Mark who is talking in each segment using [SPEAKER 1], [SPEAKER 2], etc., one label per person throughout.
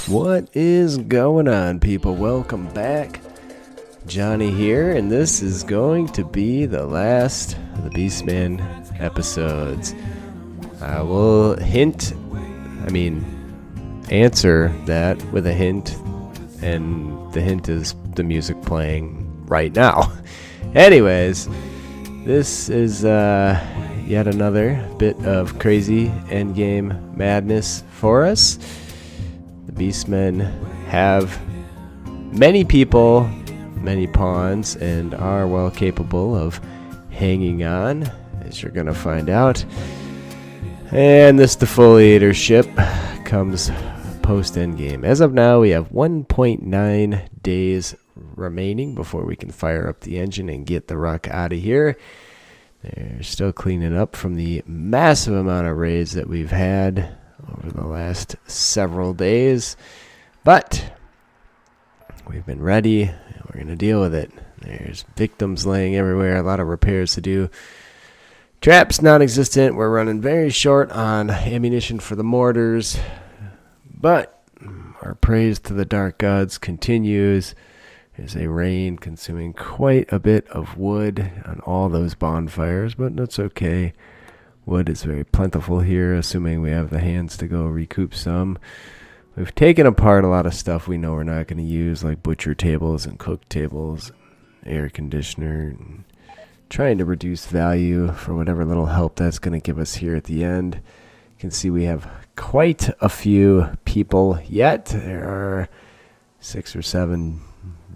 [SPEAKER 1] What is going on, people? Welcome back. Johnny here, and this is going to be the last of the Beastmen episodes. I will answer that with a hint, and the hint is the music playing right now. Anyways, this is yet another bit of crazy endgame madness for us. The Beastmen have many people, many pawns, and are well capable of hanging on, as you're going to find out. And this defoliator ship comes post-endgame. As of now, we have 1.9 days remaining before we can fire up the engine and get the ruck out of here. They're still cleaning up from the massive amount of raids that we've had over the last several days. But we've been ready, and we're going to deal with it. There's victims laying everywhere, a lot of repairs to do. Traps non-existent. We're running very short on ammunition for the mortars. But our praise to the dark gods continues. There's a rain consuming quite a bit of wood on all those bonfires, but that's okay. Wood is very plentiful here, assuming we have the hands to go recoup some. We've taken apart a lot of stuff we know we're not going to use, like butcher tables and cook tables, air conditioner, and trying to reduce value for whatever little help that's going to give us here at the end. You can see we have quite a few people yet. There are 6 or 7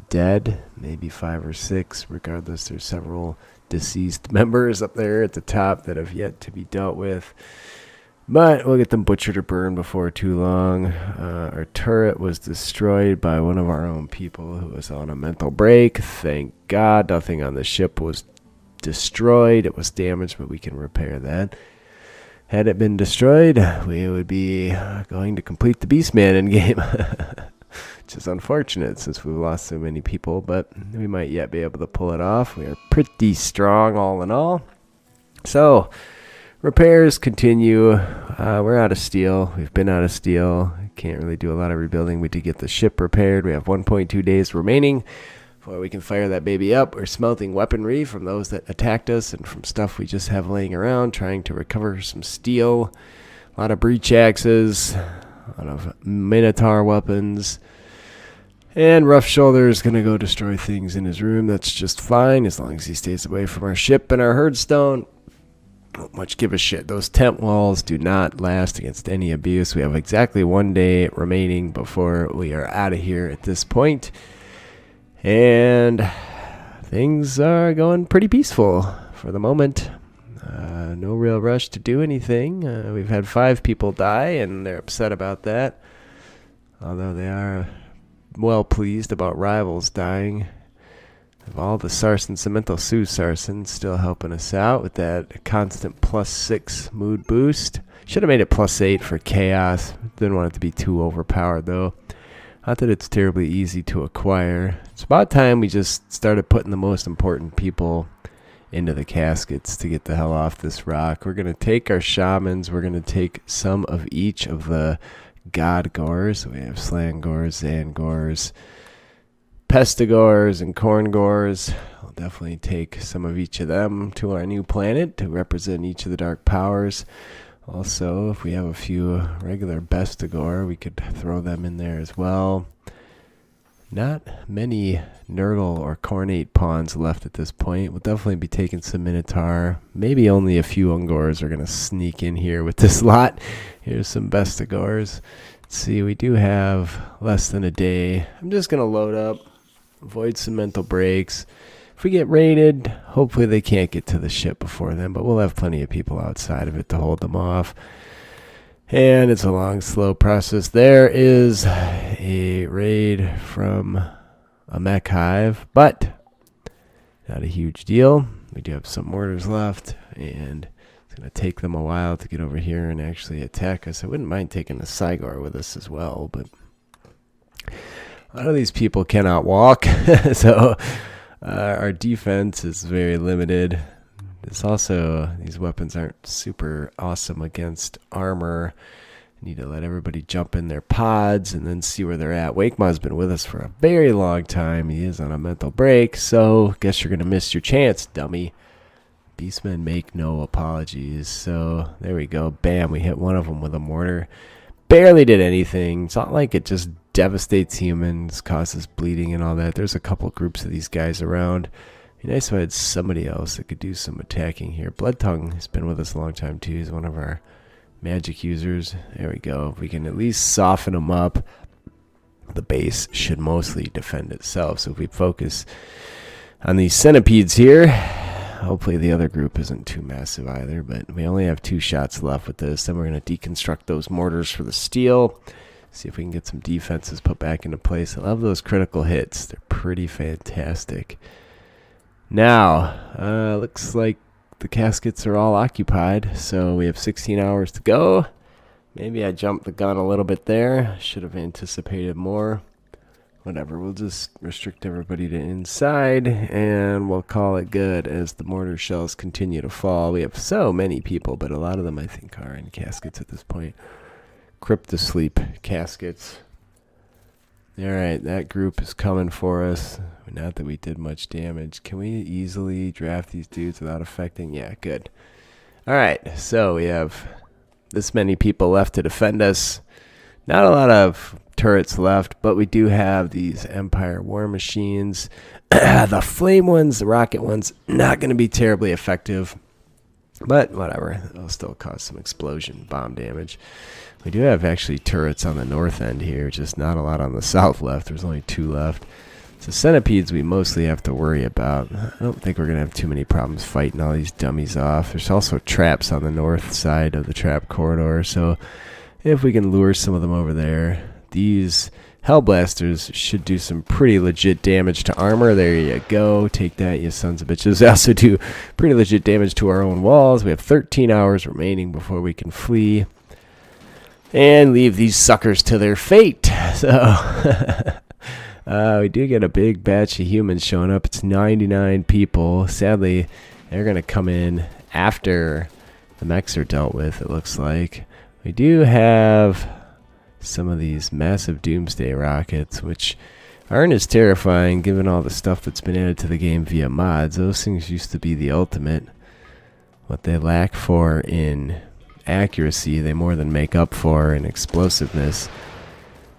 [SPEAKER 1] dead, maybe 5 or 6. Regardless, there's several deceased members up there at the top that have yet to be dealt with. But we'll get them butchered or burned before too long. Our turret was destroyed by one of our own people who was on a mental break. Thank God nothing on the ship was destroyed. It was damaged, but we can repair that. Had it been destroyed, we would be going to complete the Beastman in game. Which is unfortunate since we've lost so many people, but we might yet be able to pull it off. We are pretty strong all in all. So, repairs continue. We're out of steel. We've been out of steel. Can't really do a lot of rebuilding. We did get the ship repaired. We have 1.2 days remaining before we can fire that baby up. We're smelting weaponry from those that attacked us and from stuff we just have laying around, trying to recover some steel. A lot of breach axes, a lot of Minotaur weapons. And Rough Shoulder is going to go destroy things in his room. That's just fine as long as he stays away from our ship and our herdstone. Don't much give a shit. Those tent walls do not last against any abuse. We have exactly 1 day remaining before we are out of here at this point. And things are going pretty peaceful for the moment. No real rush to do anything. We've had 5 people die, and they're upset about that. Although they are well pleased about rivals dying. Of all the Sarsen, Cemental Sioux Sarsen still helping us out with that constant +6 mood boost. Should have made it +8 for chaos. Didn't want it to be too overpowered though. Not that it's terribly easy to acquire. It's about time we just started putting the most important people into the caskets to get the hell off this rock. We're going to take our shamans. We're going to take some of each of the God Gores. We have Slangors, Zangors, Pestigors, and Corngors. I'll definitely take some of each of them to our new planet to represent each of the dark powers. Also, if we have a few regular Bestigor, we could throw them in there as well. Not many Nurgle or Cornate pawns left at this point. We'll definitely be taking some Minotaur. Maybe only a few Ungors are going to sneak in here with this lot. Here's some Bestigors. Let's see, we do have less than a day. I'm just going to load up, avoid some mental breaks. If we get raided, hopefully they can't get to the ship before then, but we'll have plenty of people outside of it to hold them off. And it's a long, slow process. There is a raid from a mech hive, but not a huge deal. We do have some mortars left, and it's going to take them a while to get over here and actually attack us. I wouldn't mind taking a Cygor with us as well, but a lot of these people cannot walk, so our defense is very limited. It's also, these weapons aren't super awesome against armor Need to let everybody jump in their pods and then see where they're at. Wakema's been with us for a very long time. He is on a mental break, so guess you're going to miss your chance, dummy. Beastmen make no apologies. So there we go. Bam, we hit one of them with a mortar. Barely did anything. It's not like it just devastates humans, causes bleeding and all that. There's a couple groups of these guys around. It'd be nice if I had somebody else that could do some attacking here. Bloodtongue has been with us a long time too. He's one of our magic users. There we go. If we can at least soften them up, the base should mostly defend itself. So if we focus on these centipedes here, hopefully the other group isn't too massive either, but we only have 2 shots left with this. Then we're going to deconstruct those mortars for the steel, see if we can get some defenses put back into place. I love those critical hits. They're pretty fantastic. Now, looks like the caskets are all occupied, so we have 16 hours to go. Maybe I jumped the gun a little bit there. Should have anticipated more. Whatever, we'll just restrict everybody to inside, and we'll call it good as the mortar shells continue to fall. We have so many people, but a lot of them I think are in caskets at this point. Cryptosleep caskets. Alright, that group is coming for us. Not that we did much damage. Can we easily draft these dudes without affecting? Yeah, good. Alright, so we have this many people left to defend us. Not a lot of turrets left, but we do have these Empire war machines. The flame ones, the rocket ones, not going to be terribly effective. But whatever, it'll still cause some explosion bomb damage. We do have actually turrets on the north end here, just not a lot on the south left. There's only 2 left. So centipedes we mostly have to worry about. I don't think we're going to have too many problems fighting all these dummies off. There's also traps on the north side of the trap corridor, so if we can lure some of them over there. These Hellblasters should do some pretty legit damage to armor. There you go. Take that, you sons of bitches. They also do pretty legit damage to our own walls. We have 13 hours remaining before we can flee and leave these suckers to their fate. So we do get a big batch of humans showing up. It's 99 people. Sadly, they're going to come in after the mechs are dealt with, it looks like. We do have some of these massive doomsday rockets, which aren't as terrifying given all the stuff that's been added to the game via mods. Those things used to be the ultimate. What they lack for in accuracy, they more than make up for in explosiveness.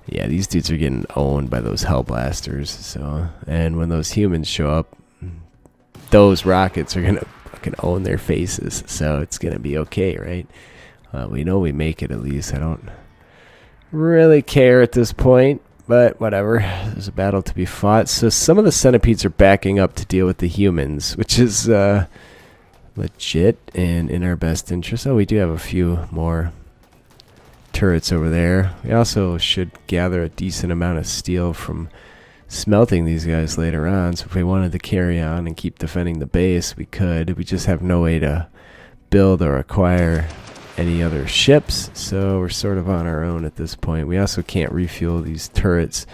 [SPEAKER 1] Yeah, these dudes are getting owned by those Hellblasters. So, and when those humans show up, those rockets are gonna fucking own their faces. So it's gonna be okay, right? We know we make it at least. I don't really care at this point, but whatever. There's a battle to be fought. So some of the centipedes are backing up to deal with the humans, which is legit and in our best interest. Oh, we do have a few more turrets over there. We also should gather a decent amount of steel from smelting these guys later on. So if we wanted to carry on and keep defending the base, we could. We just have no way to build or acquire any other ships, so we're sort of on our own at this point. We also can't refuel these turrets.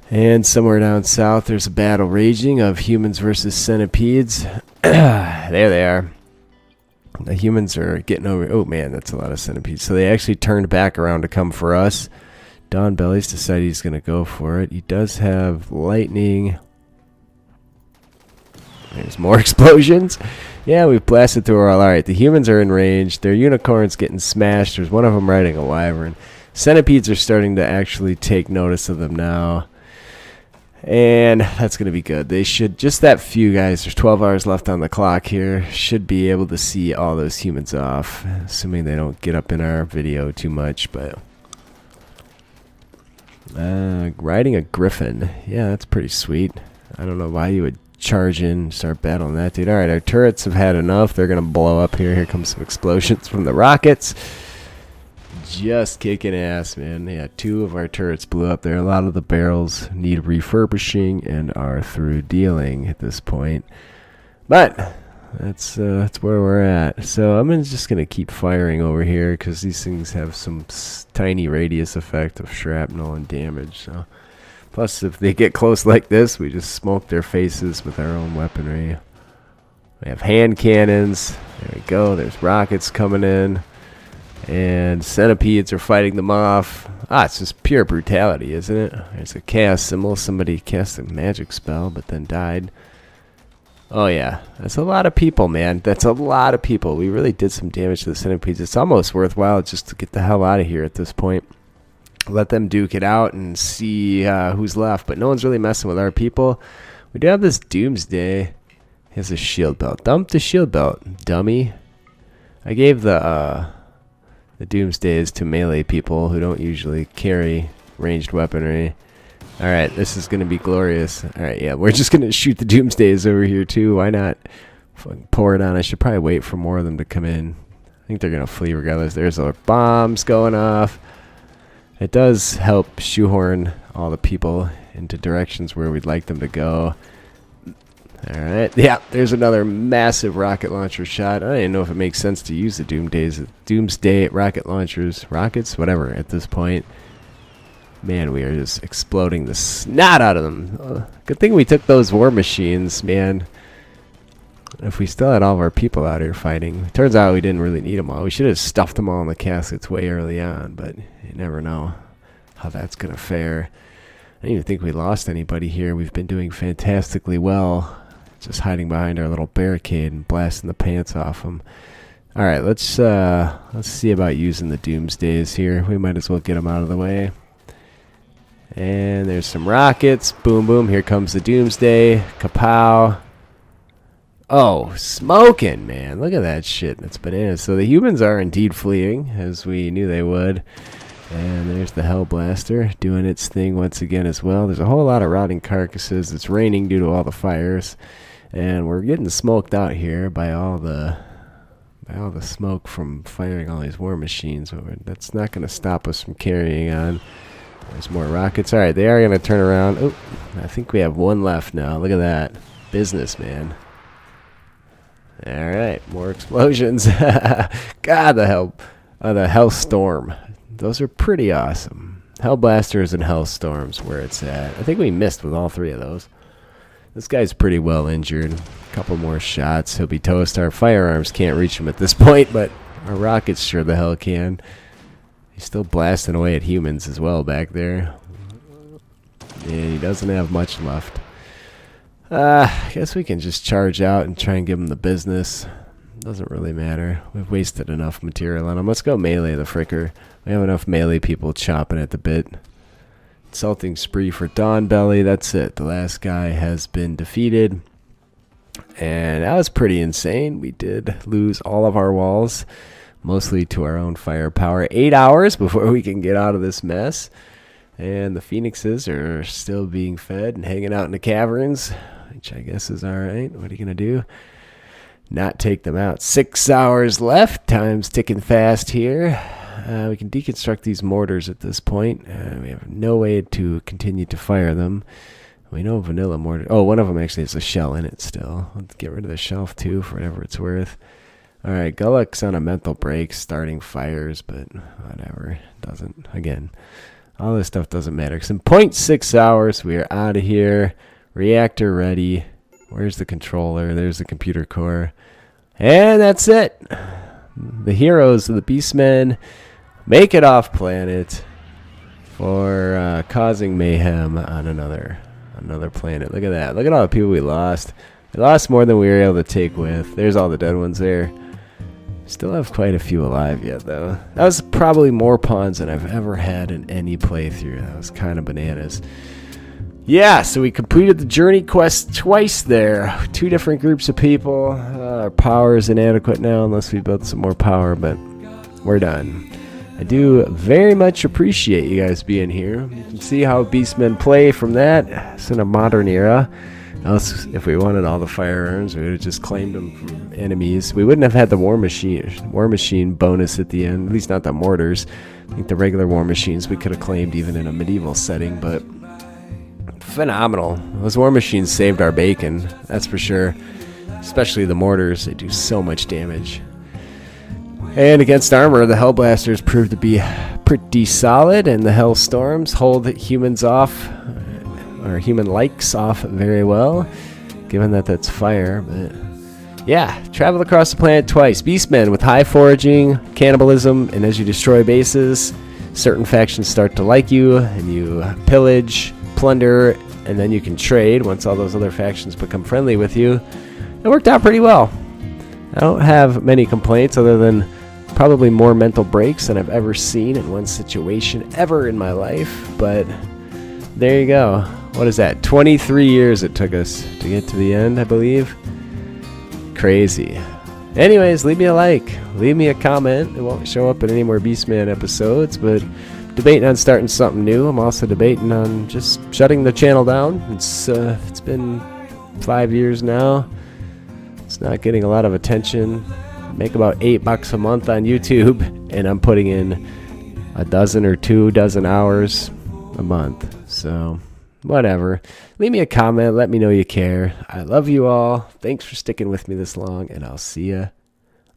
[SPEAKER 1] And somewhere down south there's a battle raging of humans versus centipedes. There they are. The humans are getting over. Oh man, that's a lot of centipedes. So they actually turned back around to come for us. Don Bellies decided he's going to go for it. He does have lightning. There's more explosions. Yeah, we've blasted through our... Alright, the humans are in range. Their unicorn's getting smashed. There's one of them riding a wyvern. Centipedes are starting to actually take notice of them now. And that's going to be good. They should... Just that few guys. There's 12 hours left on the clock here. Should be able to see all those humans off. Assuming they don't get up in our video too much, but... riding a griffin. Yeah, that's pretty sweet. I don't know why you would charge in and start battling that dude. Alright, our turrets have had enough. They're going to blow up here. Here comes some explosions from the rockets. Just kicking ass, man. Yeah, 2 of our turrets blew up there. A lot of the barrels need refurbishing and are through dealing at this point. But that's where we're at. So I'm just going to keep firing over here because these things have some tiny radius effect of shrapnel and damage. So plus, if they get close like this, we just smoke their faces with our own weaponry. We have hand cannons. There we go. There's rockets coming in. And centipedes are fighting them off. Ah, it's just pure brutality, isn't it? There's a chaos symbol. Somebody cast a magic spell, but then died. Oh, yeah. That's a lot of people, man. That's a lot of people. We really did some damage to the centipedes. It's almost worthwhile just to get the hell out of here at this point. Let them duke it out and see who's left. But no one's really messing with our people. We do have this Doomsday. He has a shield belt. Dump the shield belt, dummy. I gave the Doomsdays to melee people who don't usually carry ranged weaponry. Alright, this is going to be glorious. Alright, yeah, we're just going to shoot the Doomsdays over here too. Why not? Fucking pour it on. I should probably wait for more of them to come in. I think they're going to flee regardless. There's our bombs going off. It does help shoehorn all the people into directions where we'd like them to go. Alright, yeah, there's another massive rocket launcher shot. I don't even know if it makes sense to use the Doomsday rocket launchers, rockets, whatever, at this point. Man, we are just exploding the snot out of them. Good thing we took those war machines, man. If we still had all of our people out here fighting. Turns out we didn't really need them all. We should have stuffed them all in the caskets way early on, but you never know how that's going to fare. I don't even think we lost anybody here. We've been doing fantastically well. Just hiding behind our little barricade and blasting the pants off them. Alright, let's see about using the Doomsdays here. We might as well get them out of the way. And there's some rockets. Boom, boom. Here comes the Doomsday. Kapow. Oh, smoking, man. Look at that shit. That's bananas. So the humans are indeed fleeing, as we knew they would. And there's the Hellblaster doing its thing once again as well. There's a whole lot of rotting carcasses. It's raining due to all the fires. And we're getting smoked out here by all the smoke from firing all these war machines. That's not going to stop us from carrying on. There's more rockets. Alright, they are going to turn around. Oh, I think we have one left now. Look at that. Business, man. Alright, more explosions. God, the Hellstorm. Those are pretty awesome. Hellblasters and Hellstorms where it's at. I think we missed with all three of those. This guy's pretty well injured. A couple more shots. He'll be toast. Our firearms can't reach him at this point, but our rockets sure the hell can. He's still blasting away at humans as well back there. And he doesn't have much left. I guess we can just charge out and try and give him the business. Doesn't really matter. We've wasted enough material on him. Let's go melee the fricker. We have enough melee people chopping at the bit. Insulting spree for Dawnbelly. That's it. The last guy has been defeated. And that was pretty insane. We did lose all of our walls. Mostly to our own firepower. 8 hours before we can get out of this mess. And the phoenixes are still being fed and hanging out in the caverns. Which I guess is alright. What are you going to do? Not take them out. 6 hours left. Time's ticking fast here. We can deconstruct these mortars at this point. We have no way to continue to fire them. We know vanilla mortar. Oh, one of them actually has a shell in it still. Let's get rid of the shelf too for whatever it's worth. Alright, Gulluk's on a mental break starting fires, but whatever. Doesn't. Again, all this stuff doesn't matter. Because in 0.6 hours, we are out of here. Reactor ready. Where's the controller? There's the computer core. And that's it. The heroes of the Beastmen make it off planet for causing mayhem on another planet. Look at that. Look at all the people we lost. We lost more than we were able to take with. There's all the dead ones there. Still have quite a few alive yet, though. That was probably more pawns than I've ever had in any playthrough. That was kind of bananas. Yeah, so we completed the journey quest twice there. 2 different groups of people. Our power is inadequate now unless we build some more power, but we're done. I do very much appreciate you guys being here. You can see how Beastmen play from that. It's in a modern era. Else, if we wanted all the firearms, we would have just claimed them from enemies. We wouldn't have had the war machine bonus at the end. At least not the mortars. I think the regular war machines we could have claimed even in a medieval setting, but phenomenal. Those war machines saved our bacon, that's for sure. Especially the mortars, they do so much damage. And against armor, the Hellblasters proved to be pretty solid, and the Hellstorms hold humans off, or human likes off very well, given that that's fire. But Yeah, travel across the planet twice. Beastmen with high foraging, cannibalism, and as you destroy bases, certain factions start to like you, and you pillage, plunder, and then you can trade once all those other factions become friendly with you. It worked out pretty well. I don't have many complaints other than probably more mental breaks than I've ever seen in one situation ever in my life, but there you go. What is that? 23 years it took us to get to the end, I believe. Crazy. Anyways, leave me a like, leave me a comment. It won't show up in any more Beastman episodes, but debating on starting something new. I'm also debating on just shutting the channel down. It's been 5 years now. It's not getting a lot of attention. I make about $8 a month on YouTube, and I'm putting in a dozen or 2 dozen hours a month. So whatever. Leave me a comment. Let me know you care. I love you all. Thanks for sticking with me this long, and I'll see you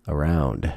[SPEAKER 1] around.